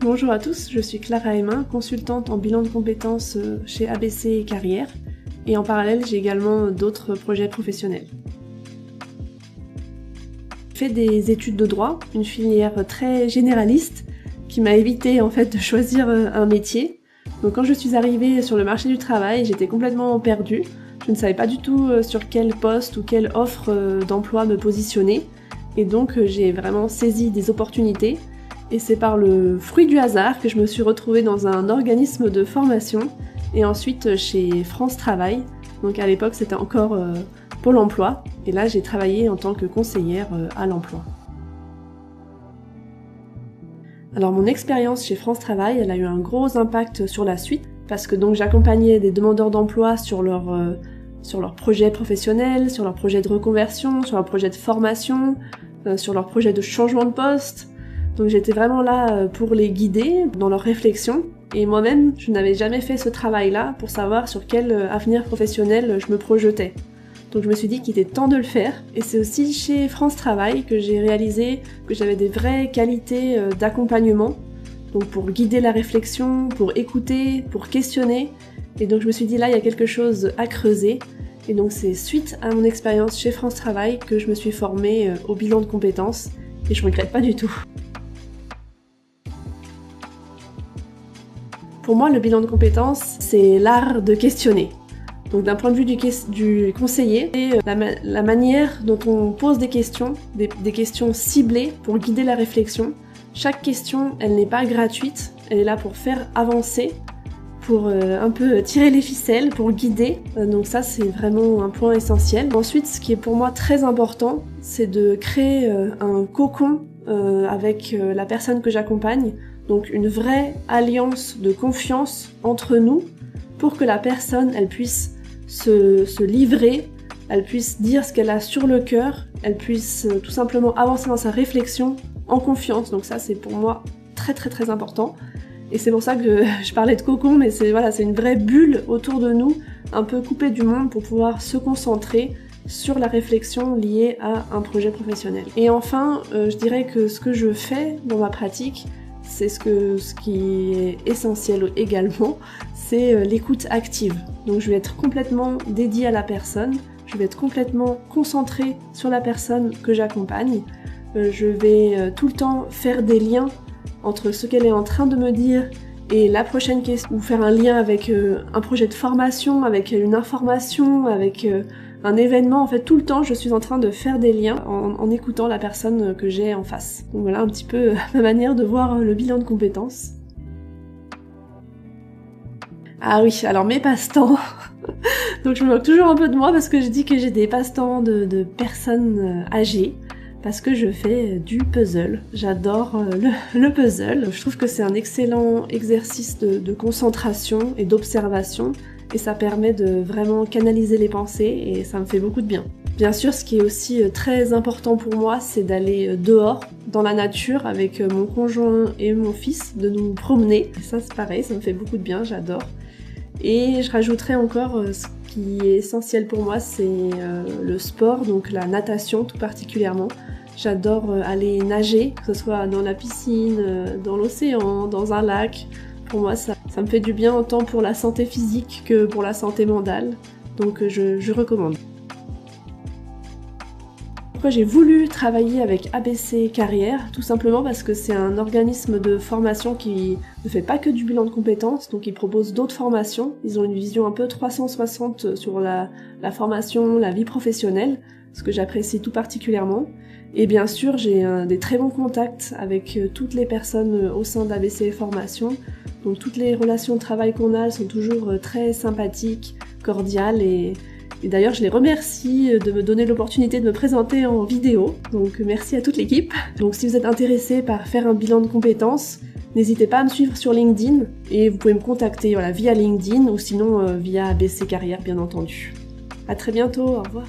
Bonjour à tous, je suis Clara Aymin, consultante en bilan de compétences chez ABC Carrière et en parallèle j'ai également d'autres projets professionnels. J'ai fait des études de droit, une filière très généraliste qui m'a évité en fait de choisir un métier. Donc quand je suis arrivée sur le marché du travail, j'étais complètement perdue. Je ne savais pas du tout sur quel poste ou quelle offre d'emploi me positionner et donc j'ai vraiment saisi des opportunités. Et c'est par le fruit du hasard que je me suis retrouvée dans un organisme de formation et ensuite chez France Travail. Donc à l'époque c'était encore Pôle emploi et là j'ai travaillé en tant que conseillère à l'emploi. Alors mon expérience chez France Travail, elle a eu un gros impact sur la suite parce que donc j'accompagnais des demandeurs d'emploi sur leur projet professionnel, sur leur projet de reconversion, sur leur projet de formation, sur leur projet de changement de poste. Donc j'étais vraiment là pour les guider dans leurs réflexions et moi-même je n'avais jamais fait ce travail-là pour savoir sur quel avenir professionnel je me projetais. Donc je me suis dit qu'il était temps de le faire et c'est aussi chez France Travail que j'ai réalisé que j'avais des vraies qualités d'accompagnement, donc pour guider la réflexion, pour écouter, pour questionner et donc je me suis dit là il y a quelque chose à creuser et donc c'est suite à mon expérience chez France Travail que je me suis formée au bilan de compétences et je regrette pas du tout. Pour moi, le bilan de compétences, c'est l'art de questionner. Donc d'un point de vue du conseiller, c'est la manière dont on pose des questions ciblées pour guider la réflexion. Chaque question, elle n'est pas gratuite, elle est là pour faire avancer, pour un peu tirer les ficelles, pour guider. Donc ça, c'est vraiment un point essentiel. Ensuite, ce qui est pour moi très important, c'est de créer un cocon avec la personne que j'accompagne. Donc une vraie alliance de confiance entre nous pour que la personne, elle puisse se livrer, elle puisse dire ce qu'elle a sur le cœur, elle puisse tout simplement avancer dans sa réflexion en confiance. Donc ça, c'est pour moi très très très important. Et c'est pour ça que je parlais de cocon, mais c'est une vraie bulle autour de nous, un peu coupée du monde pour pouvoir se concentrer sur la réflexion liée à un projet professionnel. Et enfin, je dirais que ce que je fais dans ma pratique, c'est ce qui est essentiel également, c'est l'écoute active. Donc je vais être complètement dédiée à la personne, je vais être complètement concentrée sur la personne que j'accompagne, je vais tout le temps faire des liens entre ce qu'elle est en train de me dire et la prochaine question, ou faire un lien avec un projet de formation, avec une information, avec un événement. En fait, tout le temps, je suis en train de faire des liens en écoutant la personne que j'ai en face. Donc voilà un petit peu ma manière de voir le bilan de compétences. Ah oui, alors mes passe-temps. Donc je me moque toujours un peu de moi parce que je dis que j'ai des passe-temps de personnes âgées. Parce que je fais du puzzle. J'adore le puzzle. Je trouve que c'est un excellent exercice de concentration et d'observation et ça permet de vraiment canaliser les pensées et ça me fait beaucoup de bien. Bien sûr, ce qui est aussi très important pour moi, c'est d'aller dehors, dans la nature, avec mon conjoint et mon fils, de nous promener. Et ça, c'est pareil, ça me fait beaucoup de bien, j'adore. Et je rajouterais encore ce qui est essentiel pour moi, c'est le sport, donc la natation tout particulièrement. J'adore aller nager, que ce soit dans la piscine, dans l'océan, dans un lac. Pour moi, ça me fait du bien autant pour la santé physique que pour la santé mentale. Donc je recommande. Pourquoi j'ai voulu travailler avec ABC Carrière? Tout simplement parce que c'est un organisme de formation qui ne fait pas que du bilan de compétences, donc ils proposent d'autres formations. Ils ont une vision un peu 360 sur la formation, la vie professionnelle, ce que j'apprécie tout particulièrement. Et bien sûr, j'ai des très bons contacts avec toutes les personnes au sein d'ABC Formation. Donc toutes les relations de travail qu'on a, elles sont toujours très sympathiques, cordiales et d'ailleurs je les remercie de me donner l'opportunité de me présenter en vidéo. Donc merci à toute l'équipe. Donc si vous êtes intéressé par faire un bilan de compétences, n'hésitez pas à me suivre sur LinkedIn et vous pouvez me contacter via LinkedIn ou sinon via ABC Carrière bien entendu. À très bientôt, au revoir.